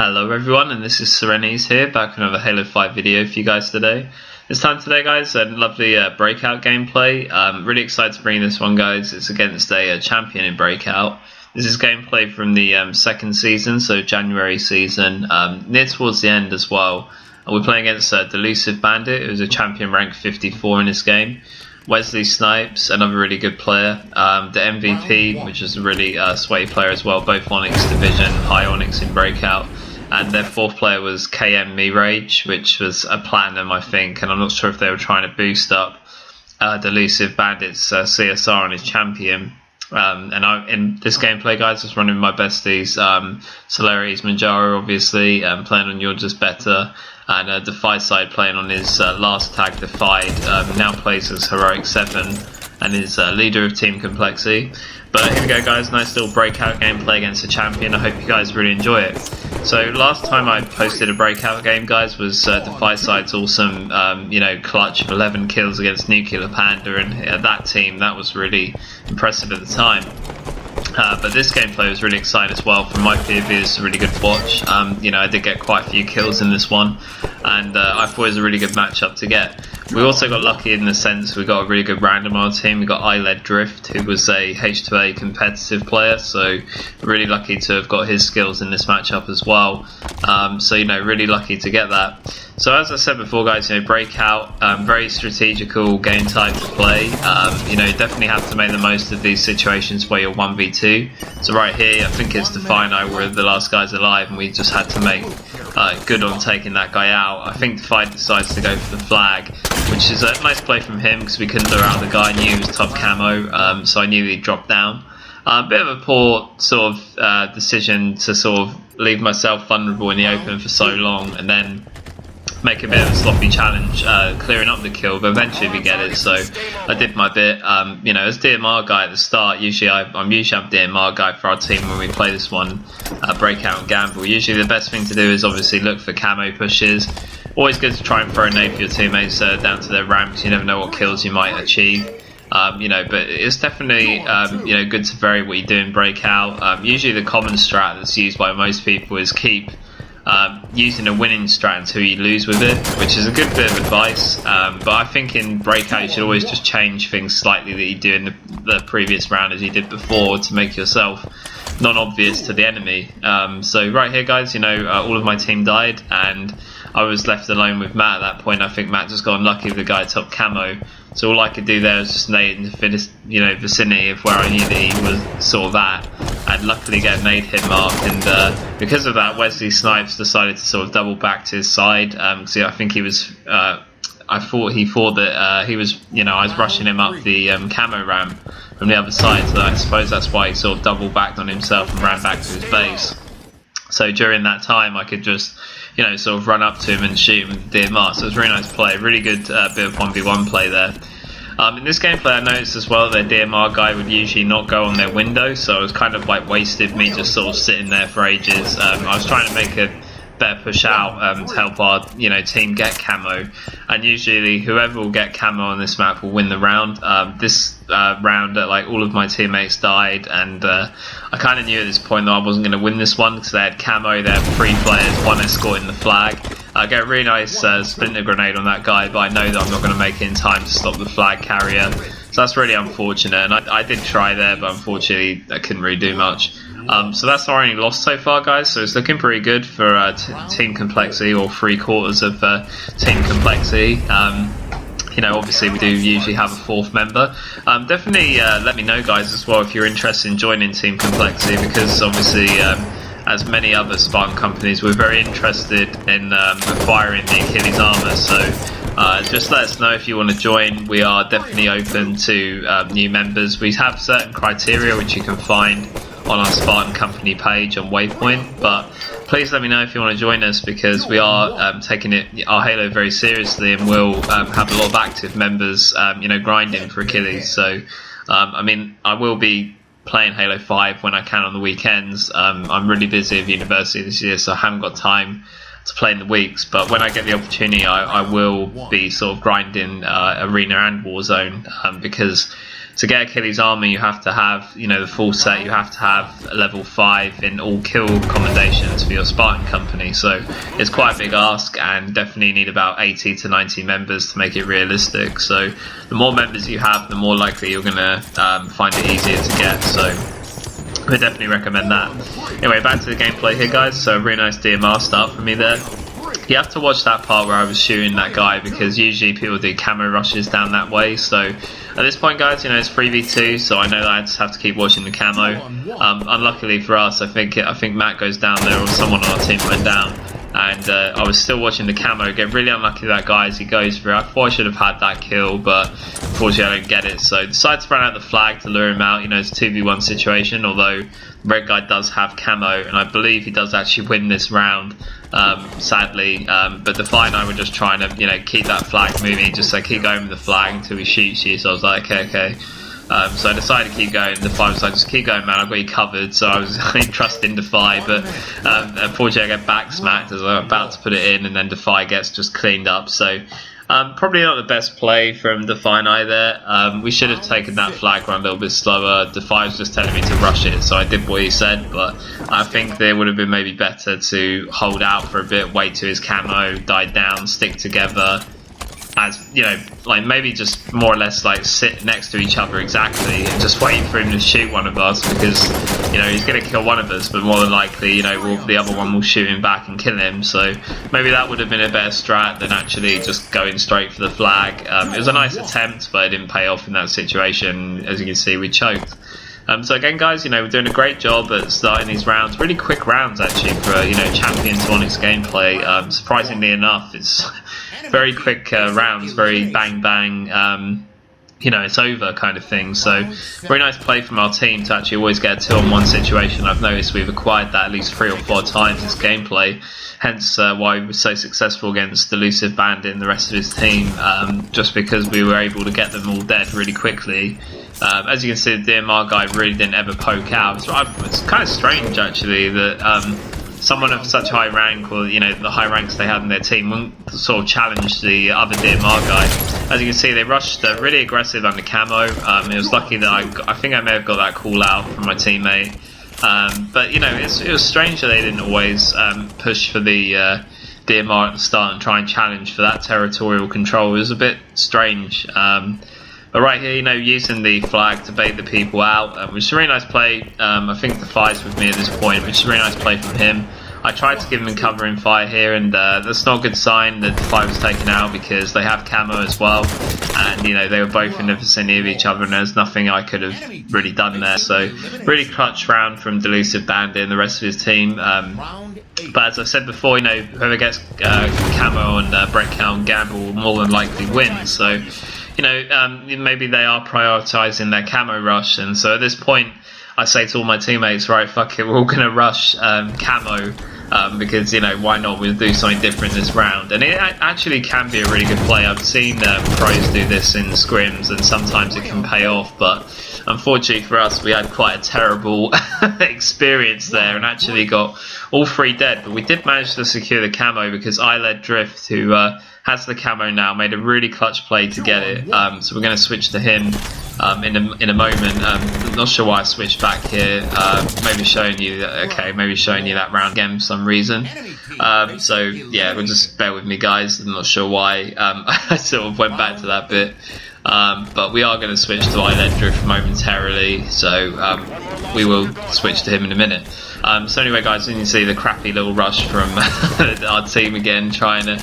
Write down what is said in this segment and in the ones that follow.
Hello everyone, and this is Serenes here, back with another Halo 5 video for you guys today. This time today guys, a lovely Breakout gameplay. Really excited to bring this one guys. It's against a champion in Breakout. This is gameplay from the second season, so January season, near towards the end as well. We're playing against Delusive Bandit, who's a champion rank 54 in this game. Wesley Snipes, another really good player. The MVP, which is a really sweaty player as well, both Onyx Division, high Onyx in Breakout. And their fourth player was KM Mirage, which was a platinum, I think, and I'm not sure if they were trying to boost up Delusive Bandit's CSR on his champion. In this gameplay, guys, I was running my besties, Solari's Manjaro, obviously, playing on You're Just Better, and Defy side playing on his last tag, Defied, now plays as Heroic 7, and is leader of Team Complexity. But here we go guys, nice little Breakout gameplay against a champion. I hope you guys really enjoy it. So last time I posted a Breakout game guys was Defy side's awesome clutch of 11 kills against Nuclear Panda, and that team, that was really impressive at the time. But this gameplay was really exciting as well. From my POV, it's a really good watch. I did get quite a few kills in this one, and I thought it was a really good matchup to get. We also got lucky in the sense we got a really good random on our team. We got iLed Drift, who was a H2A competitive player, so really lucky to have got his skills in this matchup as well. Really lucky to get that. So as I said before guys, Breakout, very strategical game type to play. Definitely have to make the most of these situations where you're 1v2. So right here, I think it's Defy and I were the last guys alive, and we just had to make good on taking that guy out. I think Defy decides to go for the flag, which is a nice play from him because we couldn't lure out the guy. I knew he was top camo, so I knew he'd drop down. A bit of a poor sort of decision to sort of leave myself vulnerable in the open for so long and then make a bit of a sloppy challenge, clearing up the kill, but eventually we get it, so I did my bit. As DMR guy at the start, I'm usually a DMR guy for our team when we play this one, Breakout and Gamble. Usually the best thing to do is obviously look for camo pushes. Always good to try and throw a nade for your teammates down to their ramps. You never know what kills you might achieve. But it's definitely good to vary what you do in Breakout. Usually the common strat that's used by most people is keep using a winning strat until you lose with it, which is a good bit of advice. But I think in Breakout you should always just change things slightly that you do in the previous round as you did before to make yourself non-obvious to the enemy. So right here guys, all of my team died and I was left alone with Matt at that point. I think Matt just got unlucky with the guy top camo. So all I could do there was just nade in the vicinity of where I knew that he was sort of at, and luckily get a nade hit mark. And because of that, Wesley Snipes decided to sort of double back to his side. So I think he was, I thought that he was, I was rushing him up the camo ramp from the other side. So I suppose that's why he sort of double backed on himself and ran back to his base. So during that time, I could just, sort of run up to him and shoot him with the DMR. So it was a really nice play, really good bit of 1v1 play there. In this gameplay, I noticed as well that their DMR guy would usually not go on their window, so it was kind of like wasted me just sort of sitting there for ages. I was trying to make a better push out to help our team get camo, and usually whoever will get camo on this map will win the round. This round, all of my teammates died, and I kind of knew at this point that I wasn't going to win this one because they had camo, they had 3 players, 1 escorting the flag. I get a really nice splinter grenade on that guy, but I know that I'm not going to make it in time to stop the flag carrier, so that's really unfortunate. And I did try there, but unfortunately I couldn't really do much. So that's our only loss so far guys, so it's looking pretty good for Team Complexity, or 3/4 of Team Complexity. Obviously we do usually have a 4th member. Definitely let me know guys as well if you're interested in joining Team Complexity, because obviously as many other Spartan companies, we're very interested in acquiring the Achilles armor, so just let us know if you want to join. We are definitely open to new members. We have certain criteria which you can find on our Spartan company page on Waypoint, but please let me know if you want to join us, because we are taking our Halo very seriously, and we'll have a lot of active members grinding for Achilles. So I will be playing Halo 5 when I can on the weekends. I'm really busy at university this year, so I haven't got time to play in the weeks, but when I get the opportunity I will be sort of grinding Arena and Warzone, because to get Achilles armor, you have to have, you know, the full set. You have to have a level 5 in all kill commendations for your Spartan company. So it's quite a big ask, and definitely need about 80 to 90 members to make it realistic. So the more members you have, the more likely you're going to find it easier to get. So I definitely recommend that. Anyway, back to the gameplay here, guys. So a really nice DMR start for me there. You have to watch that part where I was shooting that guy, because usually people do camo rushes down that way. So at this point, guys, you know, it's 3v2, so I know that I just have to keep watching the camo. Unluckily for us, I think Matt goes down there, or someone on our team went down, and I was still watching the camo. Get really unlucky with that guy as he goes through. I thought I should have had that kill, but unfortunately I don't get it. So decide to run out the flag to lure him out. You know, it's a 2v1 situation, although the red guy does have camo, and I believe he does actually win this round. Sadly, but Defy and I were just trying to, you know, keep that flag moving, just so keep going with the flag until he shoots you. So I was like, okay. So I decided to keep going. Defy was like, just keep going, man, I've got you covered. So I was trusting Defy, but unfortunately I get back smacked as I'm about to put it in, and then Defy gets just cleaned up. So probably not the best play from Defy and I there. We should have taken that flag run a little bit slower. Defy was just telling me to rush it, so I did what he said, but I think there would have been maybe better to hold out for a bit, wait till his camo died down, stick together, as, you know, like maybe just more or less like sit next to each other exactly, and just wait for him to shoot one of us, because, you know, he's going to kill one of us, but more than likely, you know, the other one will shoot him back and kill him. So maybe that would have been a better strat than actually just going straight for the flag. It was a nice attempt, but it didn't pay off in that situation. As you can see, we choked. So again, guys, you know, we're doing a great job at starting these rounds. Really quick rounds, actually, for, you know, Champion to Onyx gameplay. Surprisingly enough, it's very quick rounds, very bang bang, you know, it's over kind of thing. So very nice play from our team to actually always get a 2-on-1 situation. I've noticed we've acquired that at least 3 or 4 times this gameplay, hence why we were so successful against Delusive, Bandit and the rest of his team, just because we were able to get them all dead really quickly. As you can see, the DMR guy really didn't ever poke out. It's kind of strange, actually, that someone of such high rank, or, you know, the high ranks they had in their team, wouldn't sort of challenge the other DMR guy. As you can see, they rushed really aggressive under camo. It was lucky that I think I may have got that call out from my teammate. But, you know, it was strange that they didn't always push for the DMR at the start and try and challenge for that territorial control. It was a bit strange. But right here, you know, using the flag to bait the people out, which is a really nice play. I think Defy's with me at this point, which is a really nice play from him. I tried to give him cover in fire here, and that's not a good sign that Defy was taken out, because they have camo as well, and, you know, they were both in the vicinity of each other, and there's nothing I could have really done there. So really clutch round from Delusive, Bandit and the rest of his team. But as I said before, you know, whoever gets camo and Breakout and Gamble will more than likely win. So, you know, maybe they are prioritising their camo rush, and so at this point I say to all my teammates, right, fuck it, we're all going to rush camo, because, you know, why not? We'll do something different this round. And it actually can be a really good play. I've seen pros do this in scrims, and sometimes it can pay off, but unfortunately for us, we had quite a terrible experience there, and actually got all 3 dead. But we did manage to secure the camo, because I led Drift, who has the camo now, made a really clutch play to get it. So we're going to switch to him in a moment. Not sure why I switched back here. Maybe showing you that round again for some reason. So yeah, we'll just bear with me, guys. I'm not sure why I sort of went back to that bit. But we are going to switch to Island Drift momentarily, so we will switch to him in a minute. So anyway, guys, you can see the crappy little rush from our team again, trying to,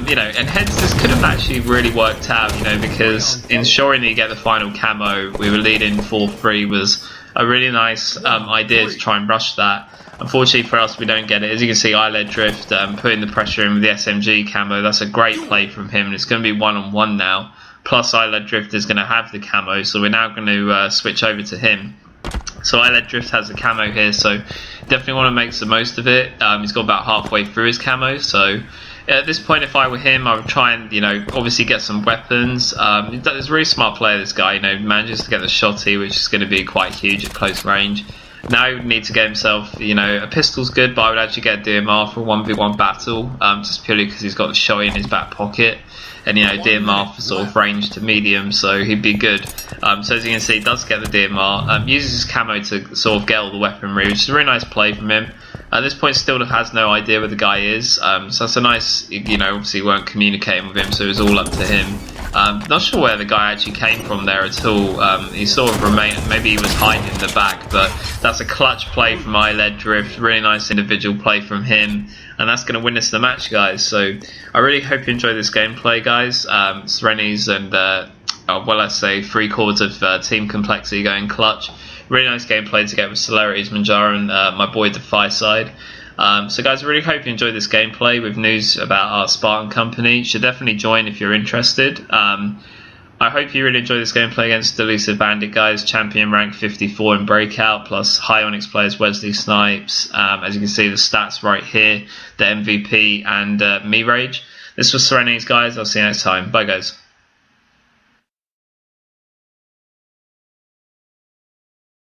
you know, and hence this could have actually really worked out, you know, because ensuring that you get the final camo, we were leading 4-3, was a really nice idea to try and rush that. Unfortunately for us, we don't get it. As you can see, I led Drift, putting the pressure in with the SMG camo. That's a great play from him, and it's going to be 1-on-1 now. Plus, I led Drift is going to have the camo, so we're now going to switch over to him. So I led Drift has the camo here, so definitely want to make the most of it. He's got about halfway through his camo, so at this point, if I were him, I would try and, you know, obviously get some weapons. He's a really smart player, this guy, you know, manages to get the shotty, which is going to be quite huge at close range. Now he would need to get himself, a pistol's good, but I would actually get a DMR for a 1v1 battle, just purely because he's got the shotty in his back pocket. And DMR for sort of range to medium, so he'd be good. So as you can see, he does get the DMR, uses his camo to sort of get all the weaponry, which is a really nice play from him. At this point, still has no idea where the guy is, so that's a nice, obviously weren't communicating with him, so it was all up to him. Not sure where the guy actually came from there at all. He sort of remained, maybe he was hiding in the back, but that's a clutch play from iLed Drift, really nice individual play from him, and that's going to win us the match, guys. So I really hope you enjoy this gameplay, guys. Serenes and, let's say 3/4 of team complexity going clutch. Really nice gameplay to get with Celerity's Manjaro and my boy Defy side. So guys, I really hope you enjoyed this gameplay with news about our Spartan company. You should definitely join if you're interested. I hope you really enjoy this gameplay against Delusive Bandit, guys. Champion rank 54 in Breakout, plus high Onyx players Wesley Snipes. As you can see, the stats right here, the MVP and me rage. This was Serenes, guys. I'll see you next time. Bye, guys.